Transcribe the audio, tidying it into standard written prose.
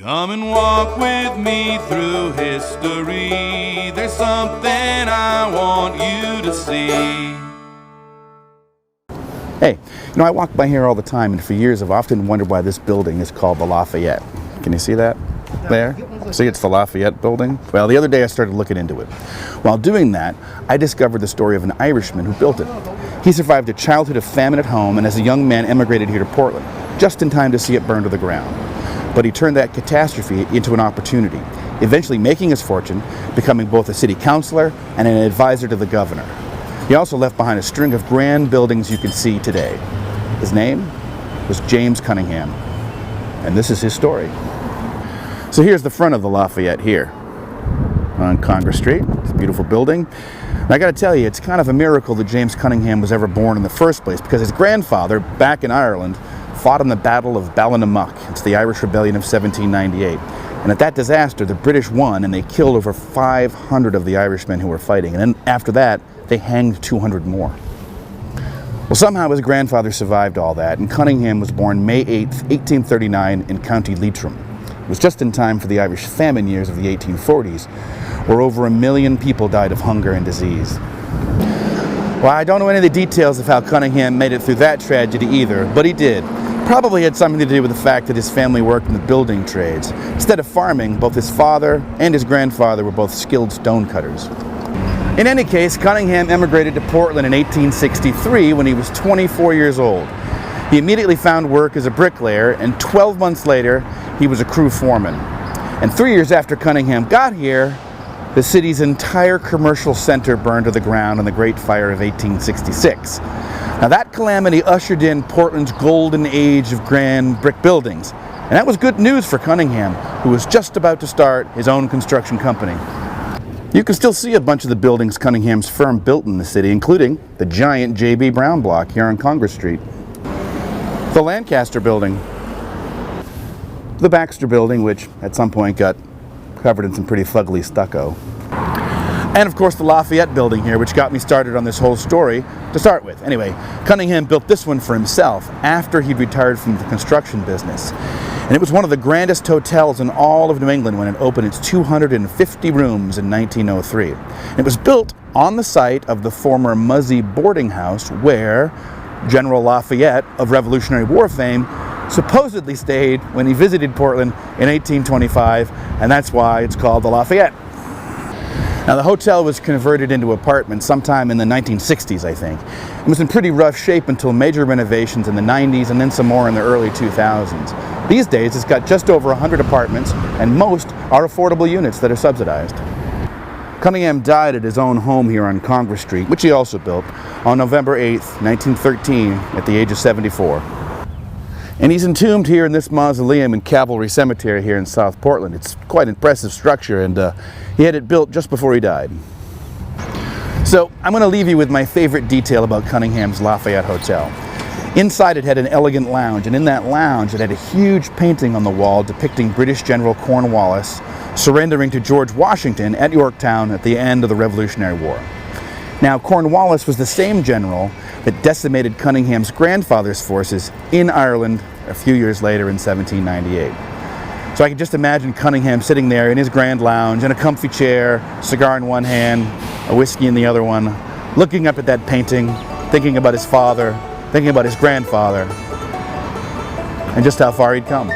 Come and walk with me through history. There's something I want you to see. Hey, I walk by here all the time, and for years I've often wondered why this building is called the Lafayette. Can you see that there? See, it's the Lafayette building. Well, the other day I started looking into it. While doing that, I discovered the story of an Irishman who built it. He survived a childhood of famine at home and as a young man emigrated here to Portland, just in time to see it burn to the ground. But he turned that catastrophe into an opportunity, eventually making his fortune, becoming both a city councilor and an advisor to the governor. He also left behind a string of grand buildings you can see today. His name was James Cunningham, and this is his story. So here's the front of the Lafayette here on Congress Street. It's a beautiful building. And I got to tell you, it's kind of a miracle that James Cunningham was ever born in the first place, because his grandfather, back in Ireland, fought in the Battle of Ballinamuck. It's the Irish Rebellion of 1798. And at that disaster, the British won, and they killed over 500 of the Irishmen who were fighting. And then after that, they hanged 200 more. Well, somehow his grandfather survived all that, and Cunningham was born May 8th, 1839 in County Leitrim. It was just in time for the Irish famine years of the 1840s, where over 1 million people died of hunger and disease. Well, I don't know any of the details of how Cunningham made it through that tragedy either, but he did. Probably had something to do with the fact that his family worked in the building trades. Instead of farming, both his father and his grandfather were both skilled stonecutters. In any case, Cunningham emigrated to Portland in 1863 when he was 24 years old. He immediately found work as a bricklayer, and 12 months later, he was a crew foreman. And 3 years after Cunningham got here, the city's entire commercial center burned to the ground in the Great Fire of 1866. Now that calamity ushered in Portland's golden age of grand brick buildings. And that was good news for Cunningham, who was just about to start his own construction company. You can still see a bunch of the buildings Cunningham's firm built in the city, including the giant J.B. Brown block here on Congress Street, the Lancaster building, the Baxter building, which at some point got covered in some pretty fugly stucco, and of course the Lafayette building here, which got me started on this whole story to start with. Anyway, Cunningham built this one for himself after he'd retired from the construction business. And it was one of the grandest hotels in all of New England when it opened its 250 rooms in 1903. And it was built on the site of the former Muzzy boarding house where General Lafayette of Revolutionary War fame supposedly stayed when he visited Portland in 1825, and that's why it's called the Lafayette. Now, the hotel was converted into apartments sometime in the 1960s, I think. It was in pretty rough shape until major renovations in the 90s and then some more in the early 2000s. These days, it's got just over 100 apartments, and most are affordable units that are subsidized. Cunningham died at his own home here on Congress Street, which he also built, on November 8th, 1913, at the age of 74. And he's entombed here in this mausoleum in Cavalry Cemetery here in South Portland. It's quite an impressive structure, and he had it built just before he died. So I'm going to leave you with my favorite detail about Cunningham's Lafayette Hotel. Inside it had an elegant lounge, and in that lounge it had a huge painting on the wall depicting British General Cornwallis surrendering to George Washington at Yorktown at the end of the Revolutionary War. Now, Cornwallis was the same general that decimated Cunningham's grandfather's forces in Ireland a few years later in 1798. So I can just imagine Cunningham sitting there in his grand lounge in a comfy chair, cigar in one hand, a whiskey in the other one, looking up at that painting, thinking about his father, thinking about his grandfather, and just how far he'd come.